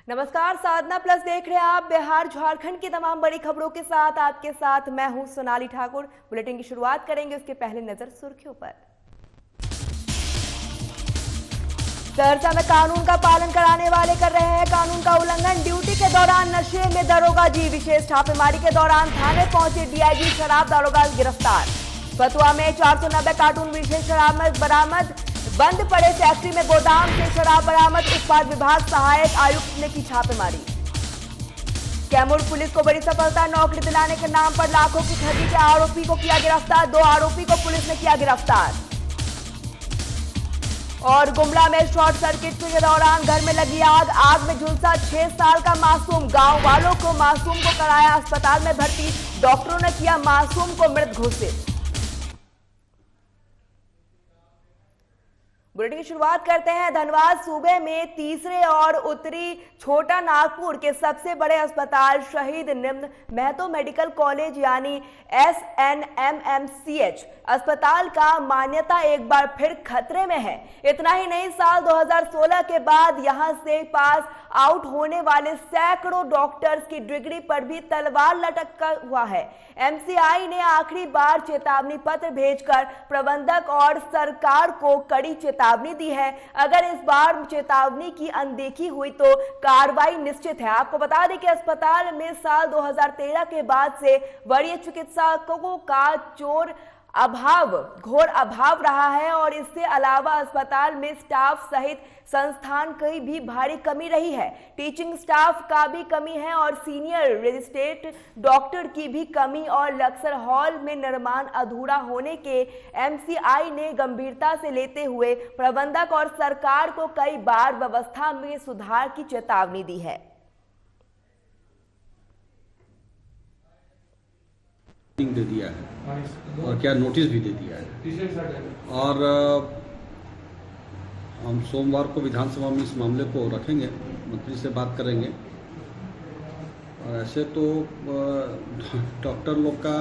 नमस्कार, साधना प्लस देख रहे हैं आप। बिहार झारखंड की तमाम बड़ी खबरों के साथ आपके साथ मैं हूं सोनाली ठाकुर। बुलेटिन की शुरुआत करेंगे, उसके पहले नजर सुर्खियों पर। सहरसा में कानून का पालन कराने वाले कर रहे हैं कानून का उल्लंघन। ड्यूटी के दौरान नशे में दरोगा जी। विशेष छापेमारी के दौरान थाने पहुंचे डीआईजी, शराब दारोगा गिरफ्तार। फतुहा में 490 कार्टून विशेष शराब बरामद। बंद पड़े फैक्ट्री में गोदाम से शराब बरामद। उत्पाद विभाग सहायक आयुक्त ने की छापेमारी। कैमूर पुलिस को बड़ी सफलता। नौकरी दिलाने के नाम पर लाखों की ठगी के आरोपी को किया गिरफ्तार। 2 आरोपी को पुलिस ने किया गिरफ्तार। और गुमला में शॉर्ट सर्किट के दौरान घर में लगी आग। आग में झुलसा 6 साल का मासूम। गांव वालों को मासूम को कराया अस्पताल में भर्ती। डॉक्टरों ने किया मासूम को मृत घोषित। बुलेटिन की शुरुआत करते हैं। धनबाद सूबे में तीसरे और उत्तरी छोटा नागपुर के सबसे बड़े अस्पताल शहीद निम्न महतो मेडिकल कॉलेज यानी SNMMCH अस्पताल का मान्यता एक बार फिर खतरे में है। इतना ही नहीं, साल 2016 के बाद यहां से पास आउट होने वाले सैकड़ों डॉक्टर्स की डिग्री पर भी तलवार लटका हुआ है। MCI ने आखिरी बार चेतावनी पत्र भेजकर प्रबंधक और सरकार को कड़ी चेतावनी दी है। अगर इस बार चेतावनी की अनदेखी हुई तो कार्रवाई निश्चित है। आपको बता दें कि अस्पताल में साल 2013 के बाद से वरीय चिकित्सकों का घोर अभाव रहा है और इसके अलावा अस्पताल में स्टाफ सहित संस्थान की भी भारी कमी रही है। टीचिंग स्टाफ का भी कमी है और सीनियर रजिस्ट्रेट डॉक्टर की भी कमी और लक्सर हॉल में निर्माण अधूरा होने के MCI ने गंभीरता से लेते हुए प्रबंधक और सरकार को कई बार व्यवस्था में सुधार की चेतावनी दी है। दे दिया है और क्या नोटिस भी दे दिया है और हम सोमवार को विधानसभा में इस मामले को रखेंगे, मंत्री से बात करेंगे। और ऐसे तो डॉक्टर लोग का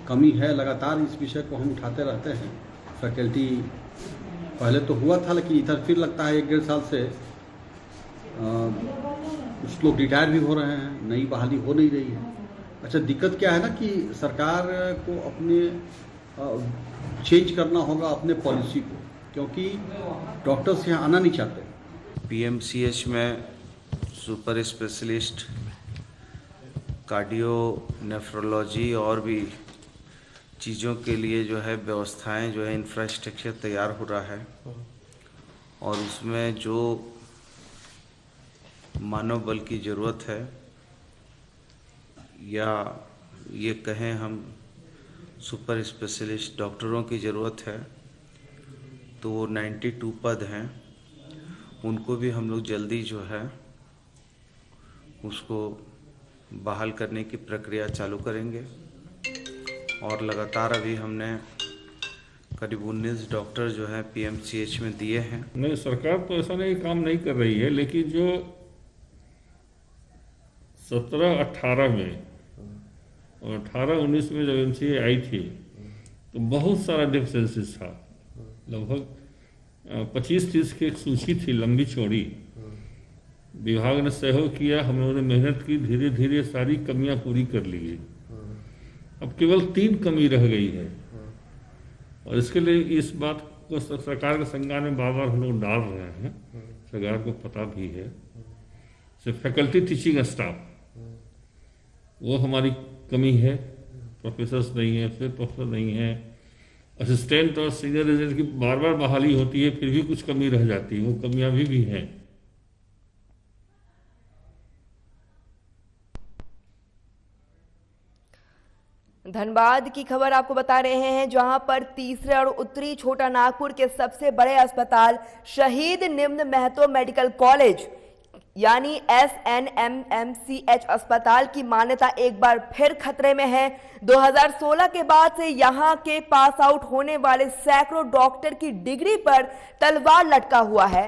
कमी है, लगातार इस विषय को हम उठाते रहते हैं। फैकल्टी पहले तो हुआ था, लेकिन इधर फिर लगता है 1-1.5 साल से कुछ लोग रिटायर भी हो रहे हैं, नई बहाली हो नहीं रही है। अच्छा, दिक्कत क्या है ना कि सरकार को अपने चेंज करना होगा अपने पॉलिसी को, क्योंकि डॉक्टर्स यहाँ आना नहीं चाहते। PMCH में सुपर स्पेशलिस्ट, कार्डियो, नेफ्रोलॉजी और भी चीज़ों के लिए जो है व्यवस्थाएं जो है इंफ्रास्ट्रक्चर तैयार हो रहा है और उसमें जो मानव बल की ज़रूरत है या ये कहें हम सुपर स्पेशलिस्ट डॉक्टरों की ज़रूरत है, तो वो 92 पद हैं। उनको भी हम लोग जल्दी जो है उसको बहाल करने की प्रक्रिया चालू करेंगे और लगातार अभी हमने करीब 19 डॉक्टर जो है PMCH में दिए हैं। नहीं, सरकार तो ऐसा नहीं काम नहीं कर रही है, लेकिन जो 17-18 में और 18-19 में जब MCA आई थी तो बहुत सारा डिफिशेंसीज था। लगभग 25-30 की एक सूची थी, लंबी चौड़ी। विभाग ने सहयोग किया, हम लोगों ने मेहनत की, धीरे धीरे सारी कमियां पूरी कर ली है। अब केवल 3 कमी रह गई है और इसके लिए इस बात को सरकार के संज्ञान में बार बार हम लोग डाल रहे हैं। सरकार को पता भी है। फैकल्टी टीचिंग स्टाफ, वो हमारी कमी है। प्रोफेसर्स नहीं है, फिर प्रोफेसर नहीं है। असिस्टेंट और सीनियर रेजिडेंट की बार बार बहाली होती है, फिर भी कुछ कमी रह जाती है। वो कमियां भी हैं। धनबाद की खबर आपको बता रहे हैं, जहां पर तीसरे और उत्तरी छोटा नागपुर के सबसे बड़े अस्पताल शहीद निम्न महतो मेडिकल कॉलेज यानी SNMMCH अस्पताल की मान्यता एक बार फिर खतरे में है। 2016 के बाद से यहां के पास आउट होने वाले सैकड़ों डॉक्टर की डिग्री पर तलवार लटका हुआ है।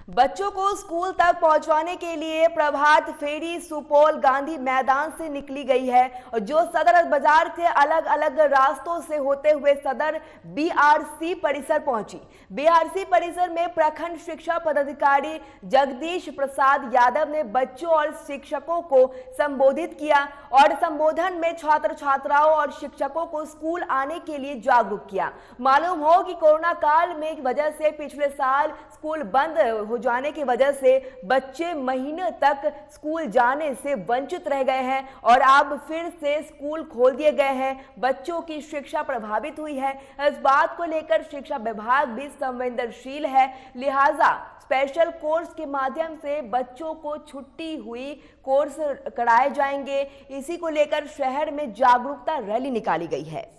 बच्चों को स्कूल तक पहुंचाने के लिए प्रभात फेरी सुपौल गांधी मैदान से निकली गई है और जो सदर बाजार के अलग अलग रास्तों से होते हुए सदर बीआरसी परिसर पहुंची। बीआरसी परिसर में प्रखंड शिक्षा पदाधिकारी जगदीश प्रसाद यादव ने बच्चों और शिक्षकों को संबोधित किया और संबोधन में छात्र छात्राओं और शिक्षकों को स्कूल आने के लिए जागरूक किया। मालूम हो कि कोरोना काल में वजह से पिछले साल स्कूल बंद हो जाने की वजह से बच्चे महीने तक स्कूल जाने से वंचित रह गए हैं और अब फिर से स्कूल खोल दिए गए हैं। बच्चों की शिक्षा प्रभावित हुई है। इस बात को लेकर शिक्षा विभाग भी संवेदनशील है, लिहाजा स्पेशल कोर्स के माध्यम से बच्चों को छुट्टी हुई कोर्स कराए जाएंगे। इसी को लेकर शहर में जागरूकता रैली निकाली गई है।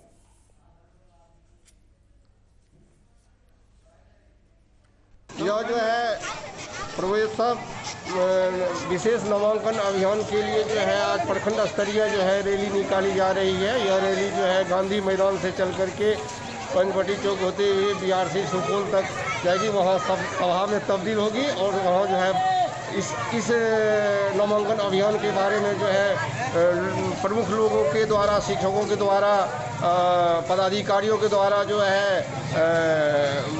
यह जो है प्रवेशक विशेष नामांकन अभियान के लिए जो है आज प्रखंड स्तरीय जो है रैली निकाली जा रही है। यह रैली जो है गांधी मैदान से चल करके पंचवटी चौक होते हुए बीआरसी सुपौल तक जाएगी। वहाँ सब सभा में तब्दील होगी और वहाँ जो है इस नामांकन अभियान के बारे में जो है प्रमुख लोगों के द्वारा, शिक्षकों के द्वारा, पदाधिकारियों के द्वारा जो है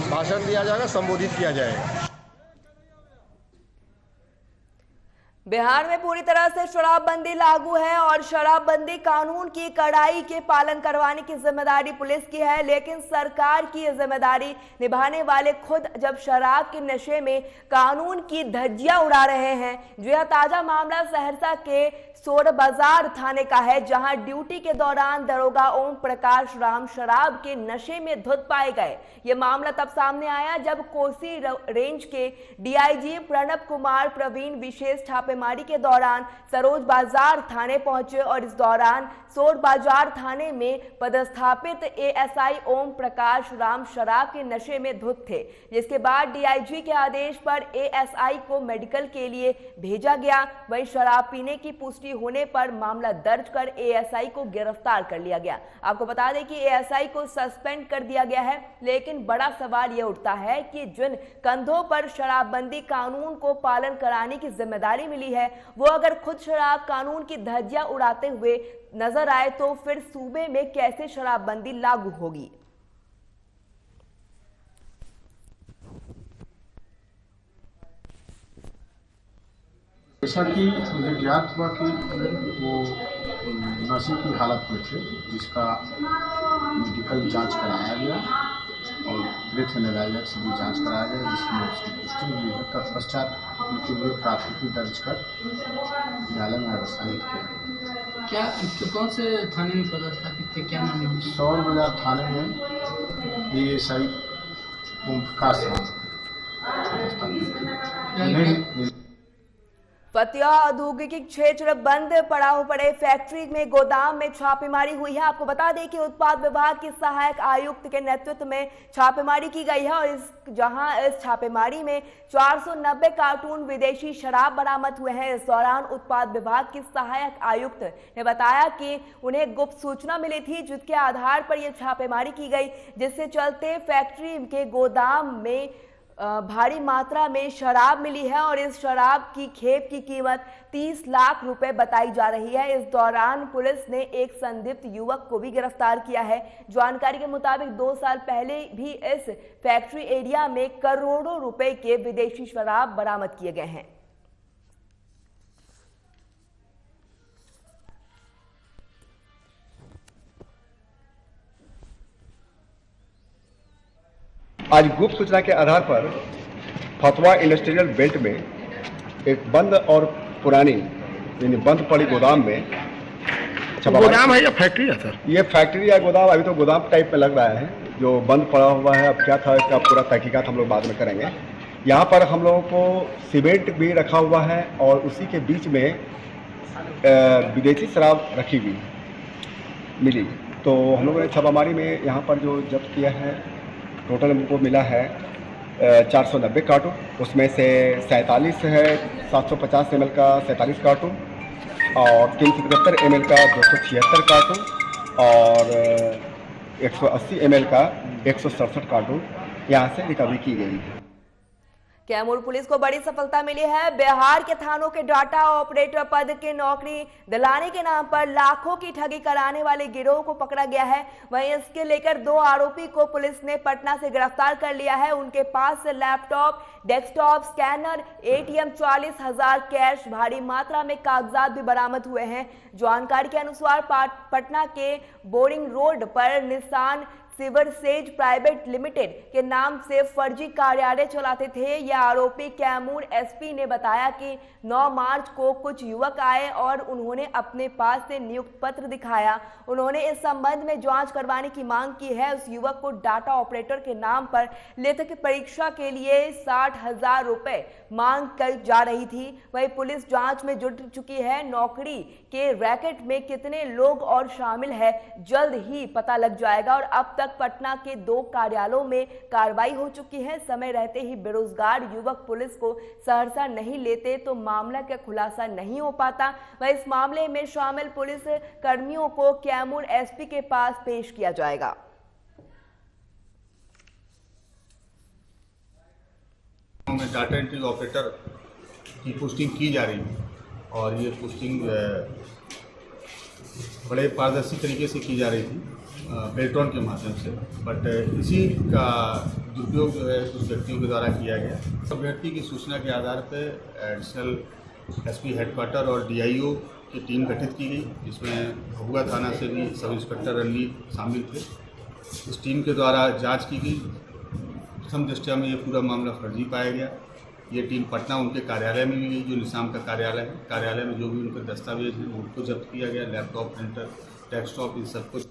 भाषण दिया जाएगा, संबोधित किया जाएगा। बिहार में पूरी तरह से शराबबंदी लागू है और शराबबंदी कानून की कड़ाई के पालन करवाने की जिम्मेदारी पुलिस की है, लेकिन सरकार की जिम्मेदारी निभाने वाले खुद जब शराब के नशे में कानून की धज्जियां उड़ा रहे हैं। जो यह ताजा मामला सहरसा के सोर बाजार थाने का है, जहां ड्यूटी के दौरान दरोगा ओम प्रकाश राम शराब के नशे में धुत पाए गए। यह मामला तब सामने आया जब कोसी रेंज के डीआईजी प्रणब कुमार प्रवीण विशेष छापेमारी के दौरान सरोज बाजार थाने पहुंचे और इस दौरान सोर बाजार थाने में पदस्थापित एएसआई ओम प्रकाश राम शराब के नशे में धुत थे, जिसके बाद डीआईजी के आदेश पर एएसआई को मेडिकल के लिए भेजा गया। वहीं शराब पीने की पुष्टि होने पर मामला दर्ज कर एएसआई को गिरफ्तार कर लिया गया। आपको बता दें कि एएसआई को सस्पेंड कर दिया गया है, लेकिन बड़ा सवाल यह उठता है कि जिन कंधों पर शराबबंदी कानून को पालन कराने की जिम्मेदारी मिली है, वो अगर खुद शराब कानून की धज्जियां उड़ाते हुए नजर आए तो फिर सूबे में कैसे शराबबंदी लागू होगी। जैसा कि मुझे ज्ञात हुआ कि वो नशे की हालत में थे, जिसका मेडिकल जांच कराया गया और ब्रेथ एनालाइजर से भी जांच कराया गया, जिसमें उसकी पुष्टि हुई है। तत्पश्चात उनके लिए प्राथमिकी दर्ज कर न्यायालय में हस्तांतरित किया। क्या कौन से थाने में पदस्थापित थे, क्या नाम है? सौर बाजार थाने में एएसआई ओम प्रकाश राम पदस्थापित थे। फतिया औद्योगिक क्षेत्र बंद पड़ा पड़े फैक्ट्री में गोदाम में छापेमारी हुई है। आपको बता दें कि उत्पाद विभाग के सहायक आयुक्त के नेतृत्व में छापेमारी की गई है और जहां इस छापेमारी में 490 कार्टून विदेशी शराब बरामद हुए हैं। इस दौरान उत्पाद विभाग के सहायक आयुक्त ने बताया कि उन्हें गुप्त सूचना मिली थी, जिसके आधार पर यह छापेमारी की गई, जिससे चलते फैक्ट्री के गोदाम में भारी मात्रा में शराब मिली है और इस शराब की खेप की कीमत 30 लाख रुपए बताई जा रही है। इस दौरान पुलिस ने एक संदिग्ध युवक को भी गिरफ्तार किया है। जानकारी के मुताबिक 2 साल पहले भी इस फैक्ट्री एरिया में करोड़ों रुपए के विदेशी शराब बरामद किए गए हैं। आज गुप्त सूचना के आधार पर फतवा इंडस्ट्रियल बेल्ट में एक बंद और पुरानी यानी बंद पड़ी गोदाम में गोदाम है या फैक्ट्री है सर? ये फैक्ट्री या गोदाम, अभी तो गोदाम टाइप में लग रहा है, जो बंद पड़ा हुआ है। अब क्या था इसका पूरा तहकीकात हम लोग बाद में करेंगे। यहाँ पर हम लोगों को सीमेंट भी रखा हुआ है और उसी के बीच में विदेशी शराब रखी हुई मिली। तो हम लोगों ने छापामारी में यहाँ पर जो जब्त किया है, टोटल हमको मिला है 490 कार्टून, उसमें से 47 है 750 ml का 47 कार्टून और 375 ml का 276 कार्टून और 180 ml का 167 कार्टून यहाँ से रिकवरी की गई है। कैमूर पुलिस को बड़ी सफलता मिली है। बिहार के थानों के डाटा ऑपरेटर पद की नौकरी दिलाने के नाम पर लाखों की ठगी कराने वाले गिरोह को पकड़ा गया है। वहीं इसके लेकर 2 आरोपी को पुलिस ने पटना से गिरफ्तार कर लिया है। उनके पास से laptop, desktop, scanner, ATM, 40,000 cash, भारी मात्रा में कागजात भी बरामद हुए हैं। जानकारी के अनुसार पटना के बोरिंग रोड पर निशान सिवरसेज प्राइवेट लिमिटेड के नाम से फर्जी कार्यालय चलाते थे। यह आरोपी कैमूर SP ने बताया कि 9 मार्च को कुछ युवक आए और उन्होंने अपने पास से नियुक्त पत्र दिखाया। उन्होंने इस संबंध में जांच करवाने की मांग की है। उस युवक को डाटा ऑपरेटर के नाम पर लेखक की परीक्षा के लिए 60,000 रुपए मांग कर जा रही थी। वहीं पुलिस जांच में जुट चुकी है। नौकरी के रैकेट में कितने लोग और शामिल है जल्द ही पता लग जाएगा। और अब तक पटना के 2 कार्यालयों में कार्रवाई हो चुकी है। समय रहते ही बेरोजगार युवक पुलिस को सहरसा नहीं लेते तो मामला का खुलासा नहीं हो पाता। वह इस मामले में शामिल पुलिस कर्मियों को कैमूर SP के पास पेश किया जाएगा। डाटा एंट्री ऑपरेटर की पोस्टिंग की जा रही है और ये पोस्टिंग बड़े पारदर्शी तरीके से की जा रही थी पेल्ट्रॉन के माध्यम से, बट इसी का दुरुपयोग जो है कुछ व्यक्तियों के द्वारा किया गया। सब व्यक्ति की सूचना के आधार पर एडिशनल SP हेडक्वार्टर और DIO की टीम गठित की गई, जिसमें भभुआ थाना से भी सब इंस्पेक्टर रणवीर शामिल थे। इस टीम के द्वारा जांच की गई। प्रथम दृष्टया में ये पूरा मामला फर्जी पाया गया। ये टीम पटना उनके कार्यालय में भी गई, जो निशान का कार्यालय है। कार्यालय में जो भी उनके दस्तावेज हैं उनको जब्त किया गया, लैपटॉप, प्रिंटर, डेस्कटॉप, इन सबको।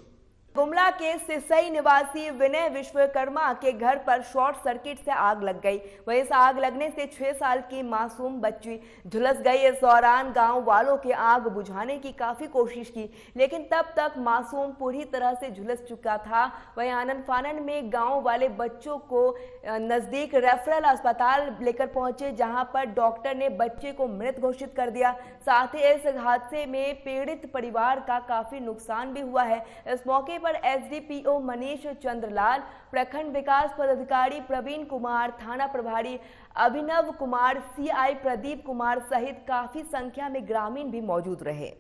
गुमला के सिसई निवासी विनय विश्वकर्मा के घर पर शॉर्ट सर्किट से आग लग गई। वहीं इस आग लगने से 6 साल की मासूम बच्ची झुलस गई। इस दौरान गांव वालों के आग बुझाने की काफी कोशिश की, लेकिन तब तक मासूम पूरी तरह से झुलस चुका था। वहीं आनन फानन में गांव वाले बच्चों को नजदीक रेफरल अस्पताल लेकर पहुंचे, जहां पर डॉक्टर ने बच्चे को मृत घोषित कर दिया। साथ ही इस हादसे में पीड़ित परिवार का काफी नुकसान भी हुआ है। इस मौके पर SDPO मनीष चंद्रलाल, प्रखंड विकास पदाधिकारी प्रवीण कुमार, थाना प्रभारी अभिनव कुमार, CI प्रदीप कुमार सहित काफी संख्या में ग्रामीण भी मौजूद रहे।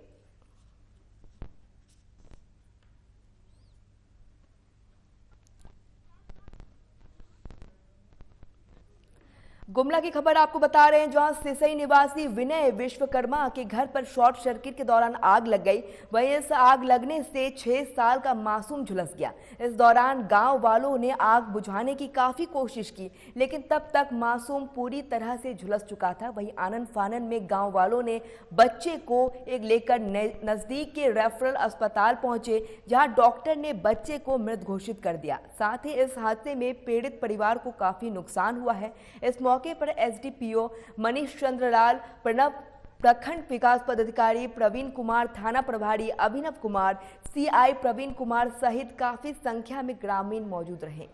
गुमला की खबर आपको बता रहे हैं, जहां सिसई निवासी विनय विश्वकर्मा के घर पर शॉर्ट सर्किट के दौरान आग लग गई। वहीं इस आग लगने से 6 साल का मासूम झुलस गया। इस दौरान गांव वालों ने आग बुझाने की काफी कोशिश की, लेकिन तब तक मासूम पूरी तरह से झुलस चुका था। वहीं आनन फानन में गांव वालों ने बच्चे को लेकर नजदीक के रेफरल अस्पताल पहुंचे, जहां डॉक्टर ने बच्चे को मृत घोषित कर दिया। साथ ही इस हादसे में पीड़ित परिवार को काफी नुकसान हुआ है। इस मौके पर SDPO मनीष चंद्रलाल, प्रखंड विकास पदाधिकारी प्रवीण कुमार, थाना प्रभारी अभिनव कुमार, CI प्रवीण कुमार सहित काफी संख्या में ग्रामीण मौजूद रहे।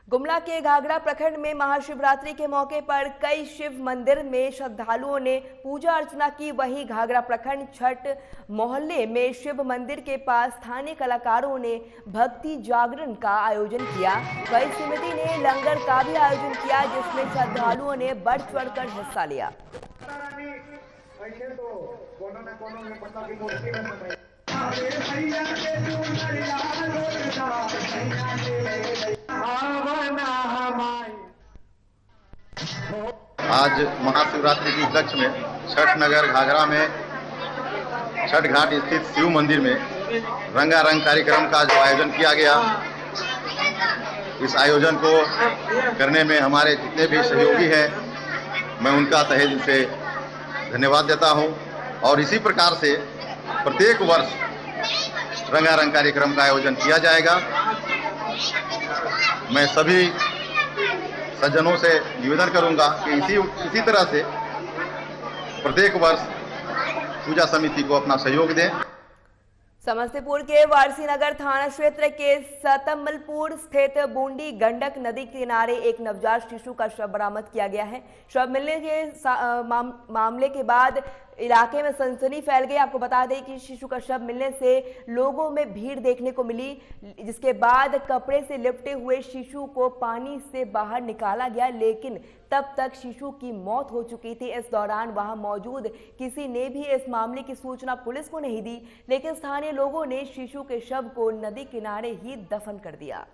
गुमला के घाघरा प्रखंड में महाशिवरात्रि के मौके पर कई शिव मंदिर में श्रद्धालुओं ने पूजा अर्चना की। वहीं घाघरा प्रखंड छठ मोहल्ले में शिव मंदिर के पास स्थानीय कलाकारों ने भक्ति जागरण का आयोजन किया। वहीं समिति ने लंगर का भी आयोजन किया, जिसमें श्रद्धालुओं ने बढ़ चढ़कर हिस्सा लिया। आज महाशिवरात्रि के उपलक्ष्य में छठ नगर घाघरा में छठ घाट स्थित शिव मंदिर में रंगारंग कार्यक्रम का जो आयोजन किया गया, इस आयोजन को करने में हमारे जितने भी सहयोगी हैं, मैं उनका तहे दिल से धन्यवाद देता हूं। और इसी प्रकार से प्रत्येक वर्ष रंगारंग कार्यक्रम का आयोजन किया जाएगा। मैं सभी सज्जनों से निवेदन करूंगा कि इसी तरह से प्रत्येक वर्ष पूजा समिति को अपना सहयोग दें। समस्तीपुर के वारसीनगर थाना क्षेत्र के सतमलपुर स्थित बूंदी गंडक नदी किनारे एक नवजात शिशु का शव बरामद किया गया है। शव मिलने के मामले के बाद इलाके में सनसनी फैल गई। आपको बता दें कि शिशु का शव मिलने से लोगों में भीड़ देखने को मिली, जिसके बाद कपड़े से लिपटे हुए शिशु को पानी से बाहर निकाला गया, लेकिन तब तक शिशु की मौत हो चुकी थी। इस दौरान वहां मौजूद किसी ने भी इस मामले की सूचना पुलिस को नहीं दी, लेकिन स्थानीय लोगों ने शिशु के शव को नदी किनारे ही दफन कर दिया।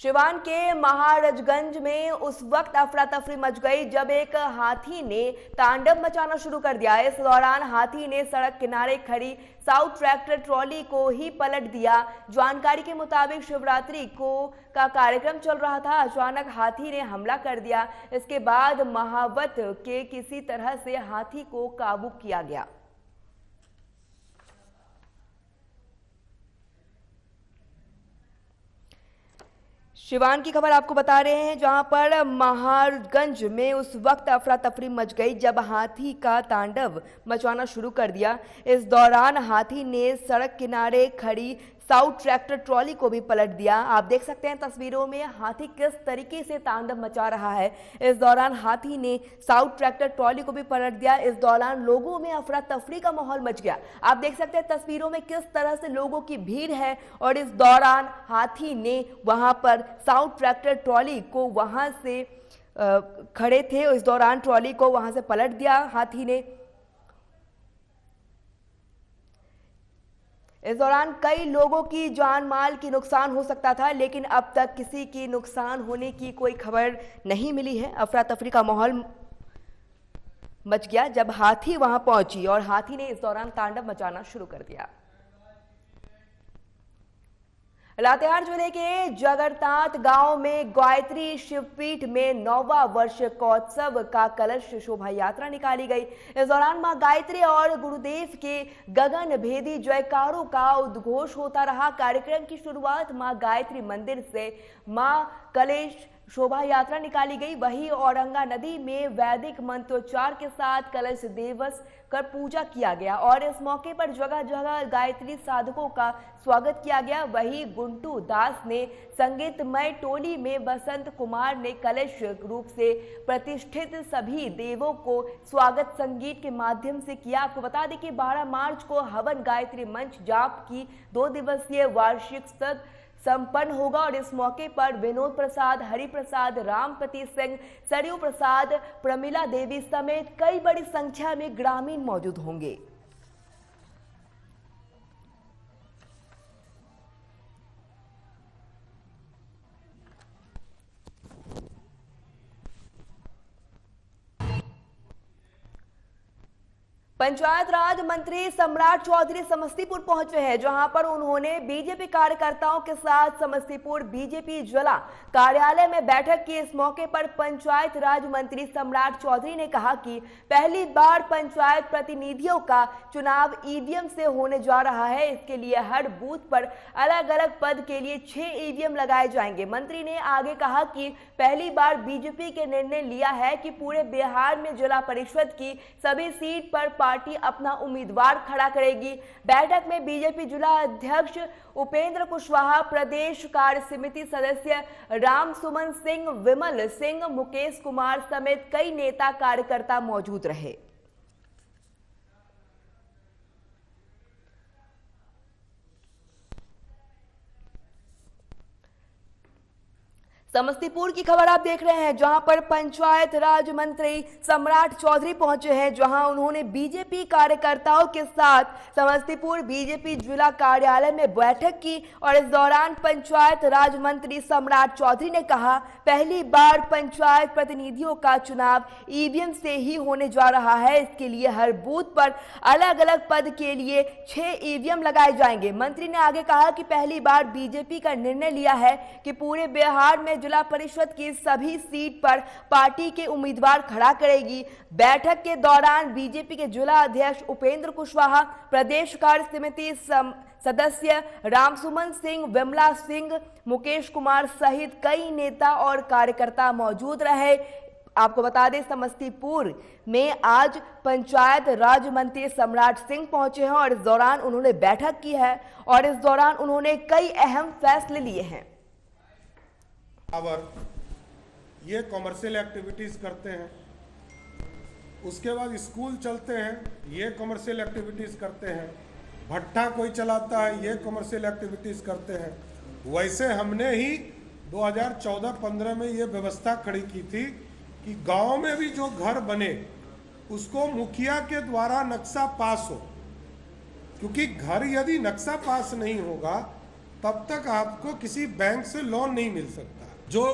सिवान के महाराजगंज में उस वक्त अफरा तफरी मच गई जब एक हाथी ने तांडव मचाना शुरू कर दिया। इस दौरान हाथी ने सड़क किनारे खड़ी साउथ ट्रैक्टर ट्रॉली को ही पलट दिया। जानकारी के मुताबिक शिवरात्रि का कार्यक्रम चल रहा था। अचानक हाथी ने हमला कर दिया। इसके बाद महावत के किसी तरह से हाथी को काबू किया गया। सिवान की खबर आपको बता रहे हैं, जहां पर महाराजगंज में उस वक्त अफरा तफरी मच गई जब हाथी का तांडव मचाना शुरू कर दिया। इस दौरान हाथी ने सड़क किनारे खड़ी साउथ ट्रैक्टर ट्रॉली को भी पलट दिया। आप देख सकते हैं तस्वीरों में हाथी किस तरीके से तांडव मचा रहा है। इस दौरान हाथी ने साउथ ट्रैक्टर ट्रॉली को भी पलट दिया। इस दौरान लोगों में अफरा तफरी का माहौल मच गया। आप देख सकते हैं तस्वीरों में किस तरह से लोगों की भीड़ है, और इस दौरान हाथी ने वहां पर साउथ ट्रैक्टर ट्रॉली को वहां से खड़े थे, इस दौरान ट्रॉली को वहां से पलट दिया हाथी ने। इस दौरान कई लोगों की जान माल की नुकसान हो सकता था, लेकिन अब तक किसी की नुकसान होने की कोई खबर नहीं मिली है। अफरा तफरी का माहौल मच गया जब हाथी वहां पहुंची और हाथी ने इस दौरान तांडव मचाना शुरू कर दिया। लातेहार जिले के जगरतात गांव में गायत्री शिवपीठ में 9वां वार्षिकोत्सव का कलश शोभा यात्रा निकाली गई। इस दौरान मां गायत्री और गुरुदेव के गगन भेदी जयकारों का उद्घोष होता रहा। कार्यक्रम की शुरुआत मां गायत्री मंदिर से मां कलश शोभा यात्रा निकाली गई। वहीं औरंगा नदी में वैदिक मंत्रोच्चार के साथ कलश दिवस कर पूजा किया गया और इस मौके पर जगह जगह गायत्री साधकों का स्वागत किया गया। वहीं गुंटू दास ने संगीतमय टोली में बसंत कुमार ने कलश रूप से प्रतिष्ठित सभी देवों को स्वागत संगीत के माध्यम से किया। आपको बता दें कि 12 मार्च को हवन गायत्री मंच जाप की 2 दिवसीय वार्षिक सत्र संपन्न होगा और इस मौके पर विनोद प्रसाद, हरि प्रसाद, रामपति सिंह, सरयू प्रसाद, प्रमिला देवी समेत कई बड़ी संख्या में ग्रामीण मौजूद होंगे। पंचायत राज मंत्री सम्राट चौधरी समस्तीपुर पहुंचे हैं, जहां पर उन्होंने बीजेपी कार्यकर्ताओं के साथ समस्तीपुर बीजेपी जिला कार्यालय में बैठक की। इस मौके पर पंचायत राज मंत्री सम्राट चौधरी ने कहा कि पहली बार पंचायत प्रतिनिधियों का चुनाव ईवीएम से होने जा रहा है। इसके लिए हर बूथ पर अलग अलग पद के लिए 6 ईवीएम लगाए जाएंगे। मंत्री ने आगे कहा कि पहली बार बीजेपी के निर्णय लिया है कि पूरे बिहार में जिला परिषद की सभी सीट पर पार्टी अपना उम्मीदवार खड़ा करेगी। बैठक में बीजेपी जिला अध्यक्ष उपेंद्र कुशवाहा, प्रदेश कार्य समिति सदस्य राम सुमन सिंह, विमल सिंह, मुकेश कुमार समेत कई नेता कार्यकर्ता मौजूद रहे। समस्तीपुर की खबर आप देख रहे हैं, जहां पर पंचायत राज मंत्री सम्राट चौधरी पहुंचे हैं, जहां उन्होंने बीजेपी कार्यकर्ताओं के साथ समस्तीपुर बीजेपी जिला कार्यालय में बैठक की और इस दौरान पंचायत राज मंत्री सम्राट चौधरी ने कहा पहली बार पंचायत प्रतिनिधियों का चुनाव ईवीएम से ही होने जा रहा है। इसके लिए हर बूथ पर अलग अलग पद के लिए 6 ईवीएम लगाए जाएंगे। मंत्री ने आगे कहा कि पहली बार बीजेपी का निर्णय लिया है कि पूरे बिहार में जिला परिषद की सभी सीट पर पार्टी के उम्मीदवार खड़ा करेगी। बैठक के दौरान बीजेपी के जिला अध्यक्ष उपेंद्र कुशवाहा, प्रदेश कार्य समिति सदस्य रामसुमन सिंह, विमला सिंह, मुकेश कुमार सहित कई नेता और कार्यकर्ता मौजूद रहे। आपको बता दें समस्तीपुर में आज पंचायत राज मंत्री सम्राट सिंह पहुंचे हैं और इस दौरान उन्होंने बैठक की है और इस दौरान उन्होंने कई अहम फैसले लिए हैं। ये कॉमर्शियल एक्टिविटीज करते हैं, उसके बाद स्कूल चलते हैं, ये कॉमर्शियल एक्टिविटीज करते हैं, भट्ठा कोई चलाता है, ये कॉमर्शियल एक्टिविटीज करते हैं। वैसे हमने ही 2014-15 में ये व्यवस्था खड़ी की थी कि गांव में भी जो घर बने उसको मुखिया के द्वारा नक्शा पास हो, क्योंकि घर यदि नक्शा पास नहीं होगा तब तक आपको किसी बैंक से लोन नहीं मिल सकता। जो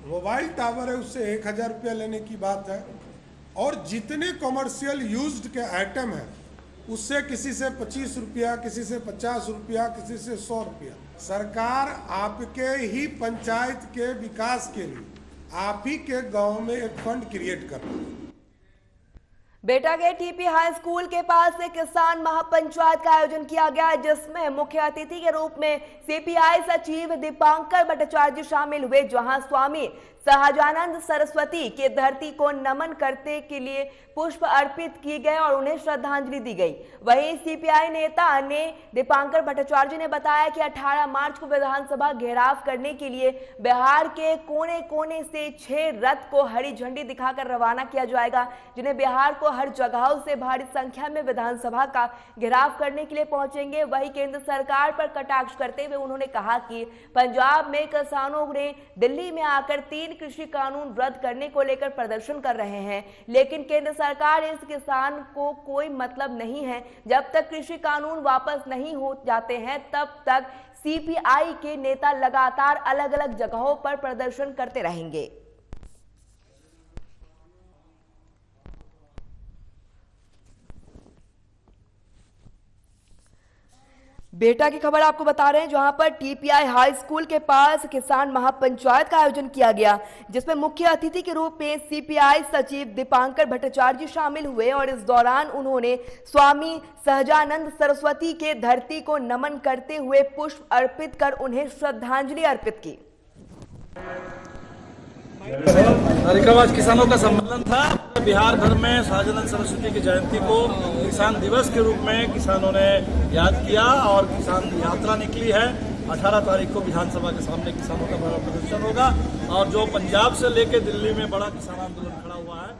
मोबाइल टावर है उससे 1000 रुपया लेने की बात है और जितने कॉमर्शियल यूज्ड के आइटम है उससे किसी से 25 रुपया, किसी से 50 रुपया, किसी से 100 रुपया। सरकार आपके ही पंचायत के विकास के लिए आप ही के गांव में एक फंड क्रिएट कर रही है। बेटा के टीपी हाई स्कूल के पास से किसान महापंचायत का आयोजन किया गया, जिसमें मुख्य अतिथि के रूप में सीपीआई सचिव दीपांकर भट्टाचार्य शामिल हुए, जहां स्वामी सहजानंद सरस्वती के धरती को नमन करते के लिए पुष्प अर्पित किए गए और उन्हें श्रद्धांजलि दी गई। वहीं सीपीआई नेता ने दीपांकर भट्टाचार्य ने बताया कि 18 मार्च को विधानसभा घेराव करने के लिए बिहार के कोने कोने से 6 रथ को हरी झंडी दिखाकर रवाना किया जाएगा, जिन्हें बिहार को हर जगहों से भारी संख्या में विधानसभा का घेराव करने के लिए पहुंचेंगे। वहीं केंद्र सरकार पर कटाक्ष करते हुए उन्होंने कहा कि पंजाब में किसानों ने दिल्ली में आकर 3 कृषि कानून रद्द करने को लेकर प्रदर्शन कर रहे हैं, लेकिन केंद्र सरकार इस किसान को कोई मतलब नहीं है। जब तक कृषि कानून वापस नहीं हो जाते हैं तब तक सीपीआई के नेता लगातार अलग अलग जगहों पर प्रदर्शन करते रहेंगे। बेटा की खबर आपको बता रहे हैं, जहां पर टीपीआई हाई स्कूल के पास किसान महापंचायत का आयोजन किया गया, जिसमें मुख्य अतिथि के रूप में सीपीआई सचिव दीपांकर भट्टाचार्य शामिल हुए और इस दौरान उन्होंने स्वामी सहजानंद सरस्वती के धरती को नमन करते हुए पुष्प अर्पित कर उन्हें श्रद्धांजलि अर्पित की। कार्यक्रम आज किसानों का सम्मेलन था। बिहार भर में सहजानंद सरस्वती की जयंती को किसान दिवस के रूप में किसानों ने याद किया और किसान यात्रा निकली है। 18 तारीख को विधानसभा के सामने किसानों का बड़ा प्रदर्शन होगा और जो पंजाब से लेकर दिल्ली में बड़ा किसान आंदोलन खड़ा हुआ है।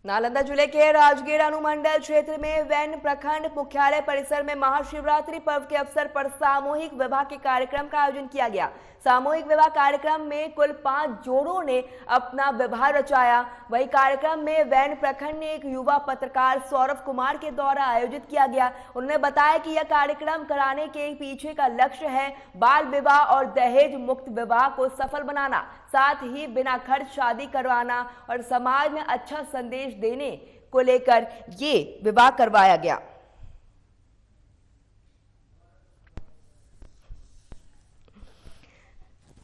नालंदा जिले के राजगीर अनुमंडल क्षेत्र में वैन प्रखंड मुख्यालय परिसर में महाशिवरात्रि पर्व के अवसर पर सामूहिक विवाह के कार्यक्रम का आयोजन किया गया। सामूहिक विवाह कार्यक्रम में कुल 5 जोड़ों ने अपना विवाह रचाया। वही कार्यक्रम में वैन प्रखंड ने एक युवा पत्रकार सौरभ कुमार के द्वारा आयोजित किया गया। उन्होंने बताया कि यह कार्यक्रम कराने के पीछे का लक्ष्य है बाल विवाह और दहेज मुक्त विवाह को सफल बनाना, साथ ही बिना खर्च शादी करवाना और समाज में अच्छा संदेश देने को लेकर ये विवाह करवाया गया।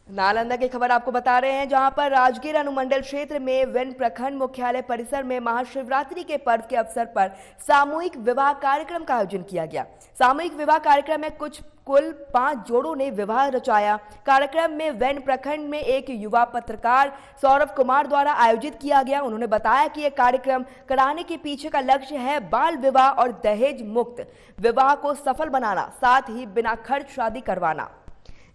नालंदा की खबर आपको बता रहे हैं, जहां पर राजगीर अनुमंडल क्षेत्र में वन प्रखंड मुख्यालय परिसर में महाशिवरात्रि के पर्व के अवसर पर सामूहिक विवाह कार्यक्रम का आयोजन किया गया। सामूहिक विवाह कार्यक्रम में कुल 5 जोड़ों ने विवाह रचाया। कार्यक्रम में वैन प्रखंड में एक युवा पत्रकार सौरभ कुमार द्वारा आयोजित किया गया। उन्होंने बताया कि यह कार्यक्रम कराने के पीछे का लक्ष्य है बाल विवाह और दहेज मुक्त विवाह को सफल बनाना, साथ ही बिना खर्च शादी करवाना,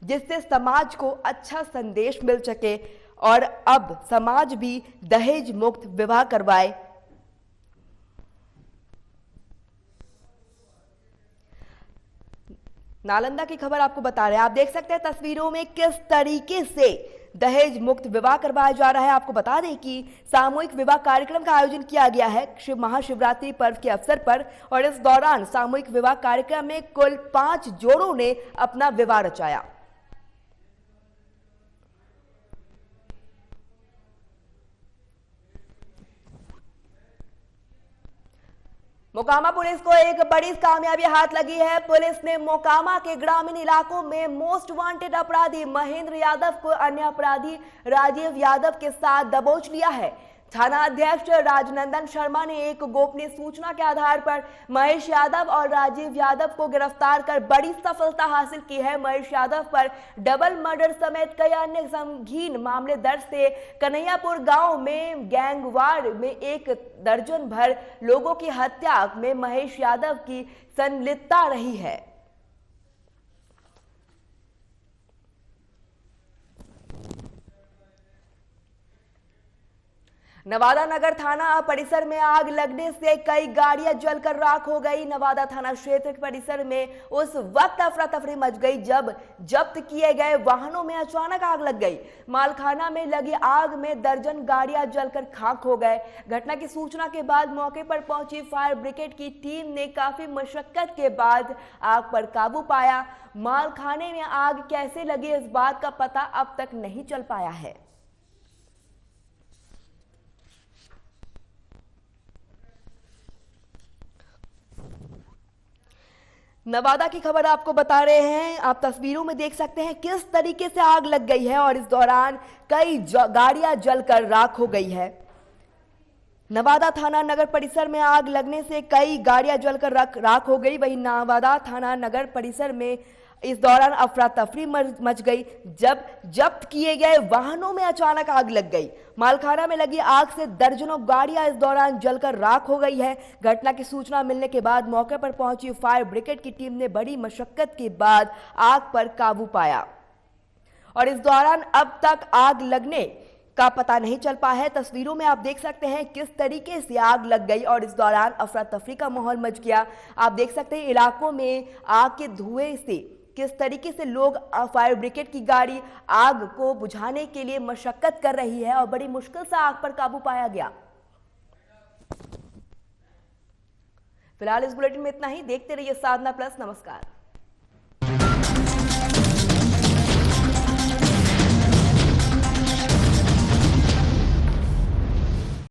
जिससे समाज को अच्छा संदेश मिल सके और अब समाज भी दहेज मुक्त विवाह करवाए। नालंदा की खबर आपको बता रहे हैं, आप देख सकते हैं तस्वीरों में किस तरीके से दहेज मुक्त विवाह करवाया जा रहा है। आपको बता दें कि सामूहिक विवाह कार्यक्रम का आयोजन किया गया है महाशिवरात्रि पर्व के अवसर पर और इस दौरान सामूहिक विवाह कार्यक्रम में कुल 5 जोड़ों ने अपना विवाह रचाया। मोकामा पुलिस को एक बड़ी कामयाबी हाथ लगी है। पुलिस ने मोकामा के ग्रामीण इलाकों में मोस्ट वांटेड अपराधी महेंद्र यादव को अन्य अपराधी राजीव यादव के साथ दबोच लिया है। थाना अध्यक्ष राजनंदन शर्मा ने एक गोपनीय सूचना के आधार पर महेश यादव और राजीव यादव को गिरफ्तार कर बड़ी सफलता हासिल की है। महेश यादव पर डबल मर्डर समेत कई अन्य संगीन मामले दर्ज थे। कन्हैयापुर गांव में गैंगवार में 1 दर्जन भर लोगों की हत्या में महेश यादव की संलिप्तता रही है। नवादा नगर थाना परिसर में आग लगने से कई गाड़ियां जलकर राख हो गई। नवादा थाना क्षेत्र परिसर में उस वक्त अफरा तफरी मच गई जब जब्त किए गए वाहनों में अचानक आग लग गई। मालखाना में लगी आग में दर्जन गाड़ियां जलकर खाक हो गए। घटना की सूचना के बाद मौके पर पहुंची फायर ब्रिगेड की टीम ने काफी मशक्कत के बाद आग पर काबू पाया। मालखाने में आग कैसे लगी इस बात का पता अब तक नहीं चल पाया है। नवादा की खबर आपको बता रहे हैं। आप तस्वीरों में देख सकते हैं किस तरीके से आग लग गई है और इस दौरान कई गाड़ियां जलकर राख हो गई है। नवादा थाना नगर परिसर में आग लगने से कई गाड़ियां जलकर राख हो गई। वहीं नवादा थाना नगर परिसर में इस दौरान अफरा तफरी मच गई जब जब्त किए गए वाहनों में अचानक आग लग गई। मालखाना में लगी आग से दर्जनों गाड़ियां इस दौरान जलकर राख हो गई है। घटना की सूचना मिलने के बाद मौके पर पहुंची फायर ब्रिगेड की टीम ने बड़ी मशक्कत के बाद आग पर काबू पाया और इस दौरान अब तक आग लगने का पता नहीं चल पाया है। तस्वीरों में आप देख सकते हैं किस तरीके से आग लग गई और इस दौरान अफरा तफरी का माहौल मच गया। आप देख सकते हैं इलाकों में आग के धुएं से किस तरीके से लोग फायर ब्रिगेड की गाड़ी आग को बुझाने के लिए मशक्कत कर रही है और बड़ी मुश्किल से आग पर काबू पाया गया। फिलहाल इस बुलेटिन में इतना ही। देखते रहिए साधना प्लस। नमस्कार।